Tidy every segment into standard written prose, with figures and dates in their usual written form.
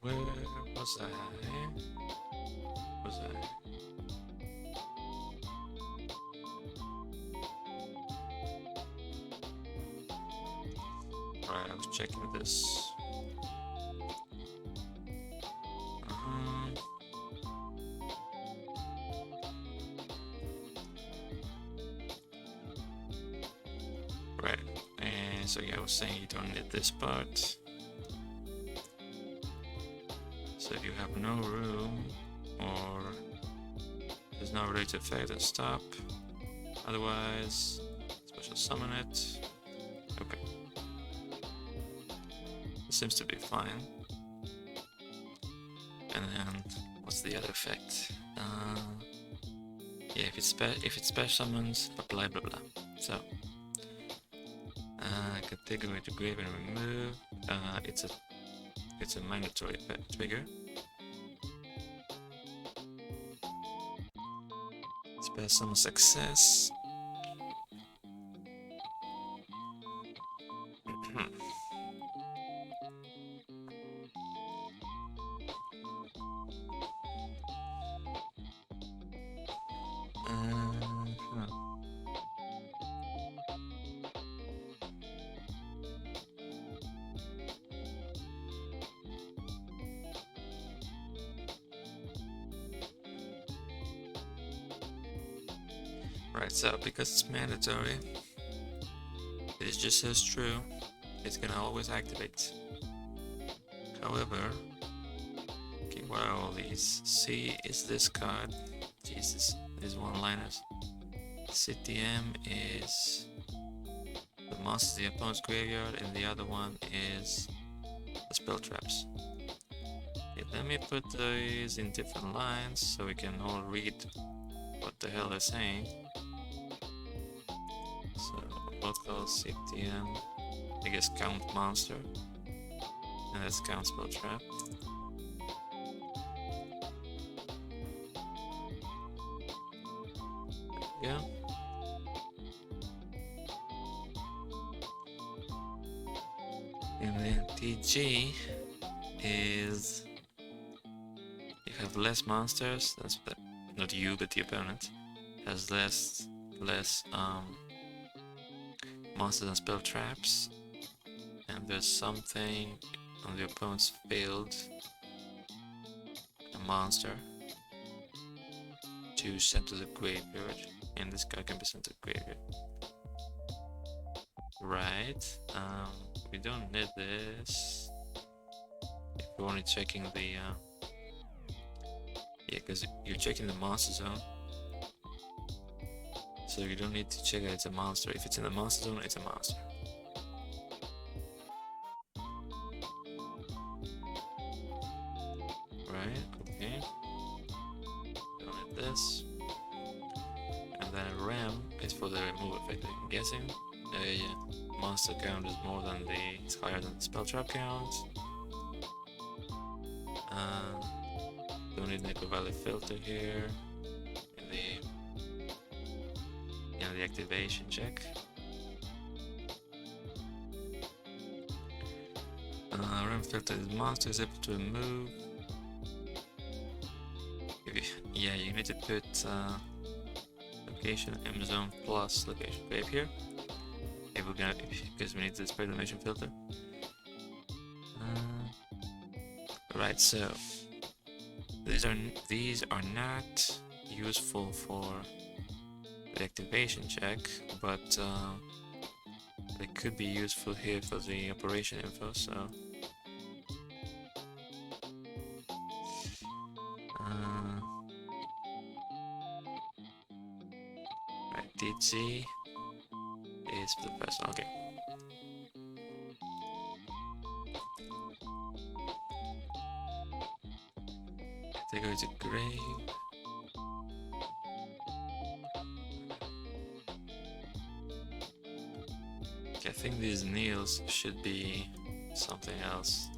Where was I? Was I? Right, I was checking this. Right, and so yeah, I was saying you don't need this part. So if you have no room or there's no related effect, then stop. Otherwise, special summon it. Okay. It seems to be fine. And then what's the other effect? Yeah, if it's special summons, blah blah blah. So category to grave and remove. It's a mandatory trigger. Special summon success. Right, so because it's mandatory, it just says true, it's gonna always activate. However, okay, what are all these? C is this card. Jesus, these one-liners. CTM is the monsters in the opponent's graveyard, and the other one is the spell traps. Okay, let me put these in different lines so we can all read what the hell they're saying. So local CTM, I guess count monster, and that's count spell trap. Yeah. And then TG is you have less monsters. That's not you, but the opponent has less monsters and spell traps, and there's something on the opponent's field, a monster, to send to the graveyard, and this card can be sent to the graveyard. Right, we don't need this if we're only checking the yeah, because you're checking the monster zone, so you don't need to check that it's a monster. If it's in the monster zone, it's a monster. Right, okay. Don't need this. And then RAM is for the remove effect, I'm guessing. Yeah, monster count is more than it's higher than the spell trap count. Don't need Neko Valley filter here in the activation check. RAM filter is monster is able to remove. Yeah, you need to put location M zone plus location grave here. If we're gonna, because we need the spread animation filter. Right, so these are not useful for the activation check, but they could be useful here for the operation info. So right, DG is for the person. Okay. They go to grave. Okay, I think these nails should be something else.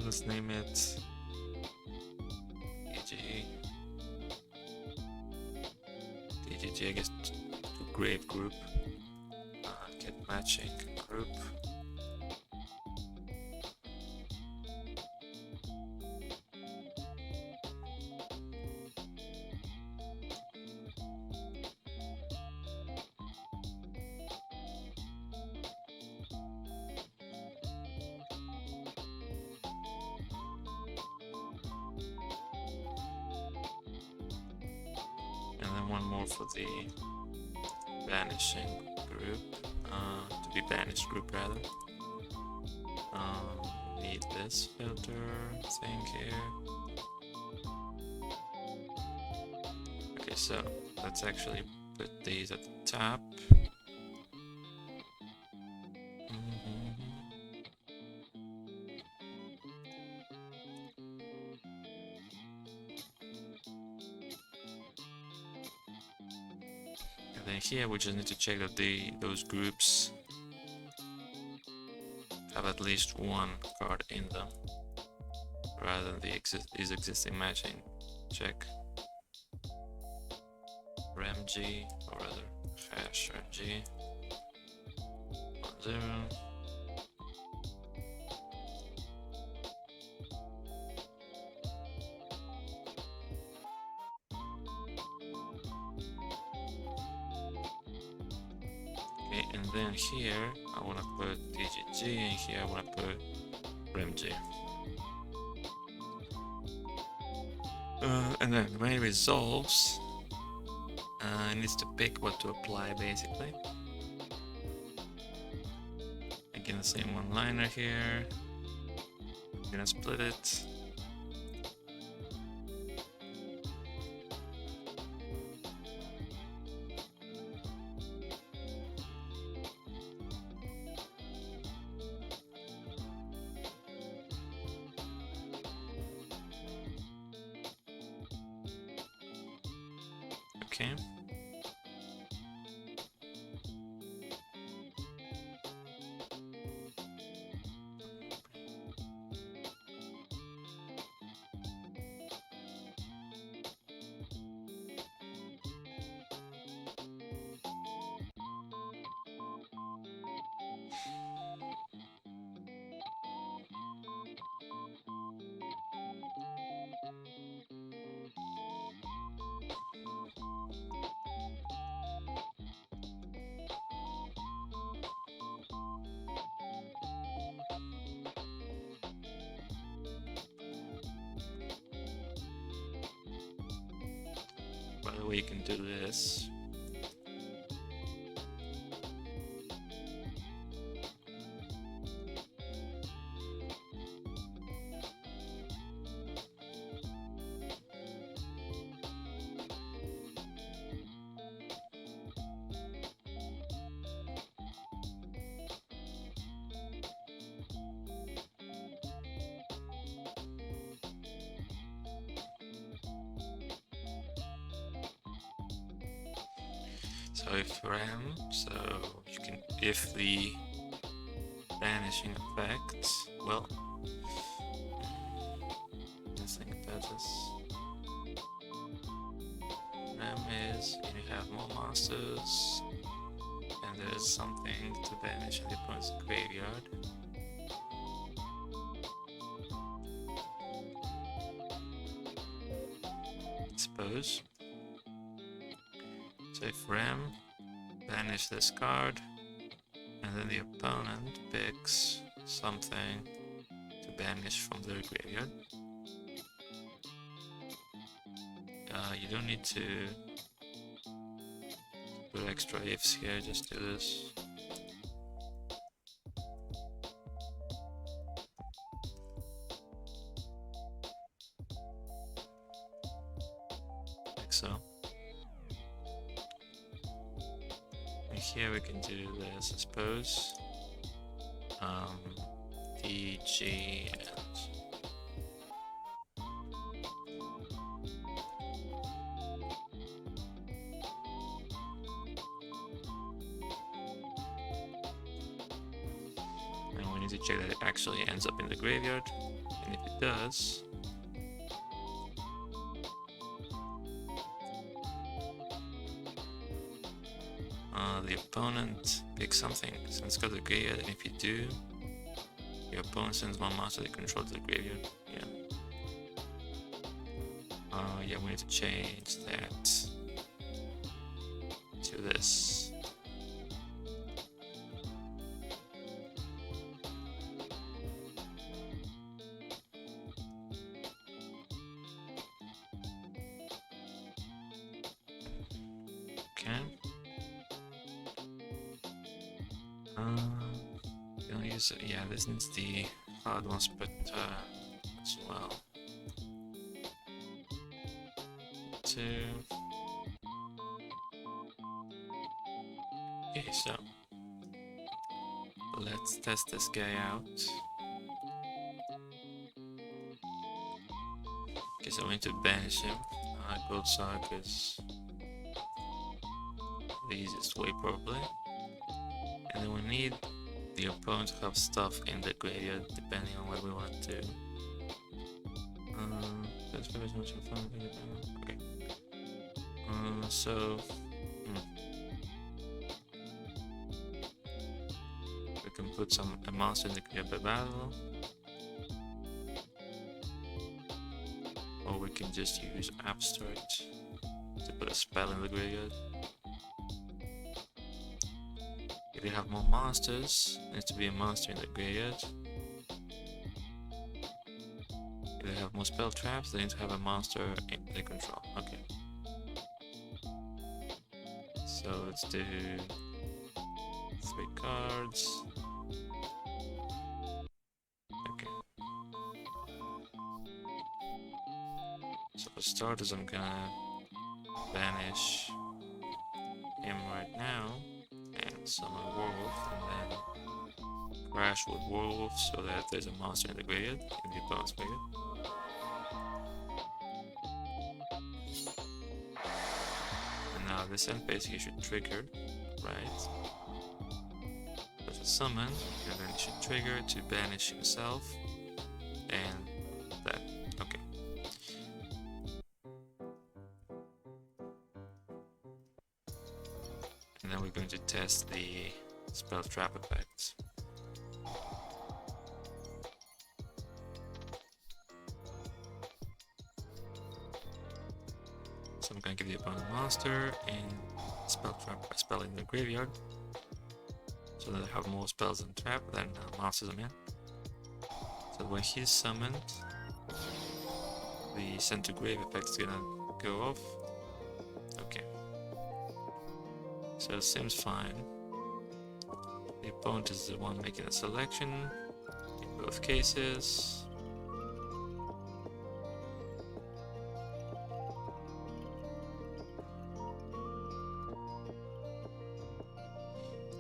Let's name it DGG, I guess, to grave group. matching group. And then one more for the vanishing group, to be banished group rather. Need this filter thing here. Okay, so let's actually put these at the top. And then here we just need to check that those groups have at least one card in them, rather than these existing matching. Check RemG, or rather hash RemG 10. Okay, and then here I want to put DGG, and here I want to put RemG. And then when it resolves, it needs to pick what to apply basically. Again, the same one-liner here. I'm gonna split it. Okay. By the way, you can do this. So if you can, if the vanishing effect, well, let's think about this. RAM is when you have more monsters, and there's something to banish in the opponent's graveyard. Suppose. So if RAM, banish this card, and then the opponent picks something to banish from their graveyard. You don't need to put extra ifs here, just do this. Like so. And here we can do this, I suppose. DG and we need to check that it actually ends up in the graveyard, and if it does, the opponent pick something. So let's go to the graveyard, and if you do, your opponent sends one monster they control to the graveyard. Yeah. Yeah, we need to change that to this. Okay. Gonna use it. Yeah, this needs the hard ones, but as well. Okay, so let's test this guy out. Okay, so we need to banish him. Gold Sock is the easiest way probably. And then we need the opponent to have stuff in the graveyard depending on what we want to do. Okay. So we can put a monster in the graveyard battle, or we can just use Abstract to put a spell in the graveyard. If you have more monsters, there needs to be a monster in the graveyard. If they have more spell traps, they need to have a monster in their control. Okay. So let's do 3 cards. Okay. So for starters, I'm gonna banish him right now and summon Werewolf, and then crash with Werewolf so that there's a monster in the graveyard, in the opponent's graveyard. And now this end basically should trigger, right? With a summon, and then it should trigger to banish himself, and that. Okay. And then we're going to test the spell trap effects. So I'm going to give the opponent a monster and spell trap a spell in the graveyard, so that they have more spells and trap than monsters I'm in. So when he's summoned, the send to grave effect is gonna go off. Okay. So it seems fine. The opponent is the one making a selection in both cases.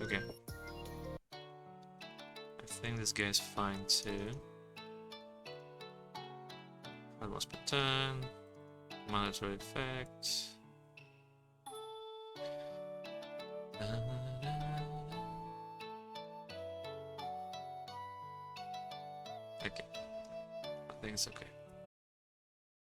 Okay. I think this guy's fine too. 5 loss per turn. Monetary effect. Okay. I think it's okay.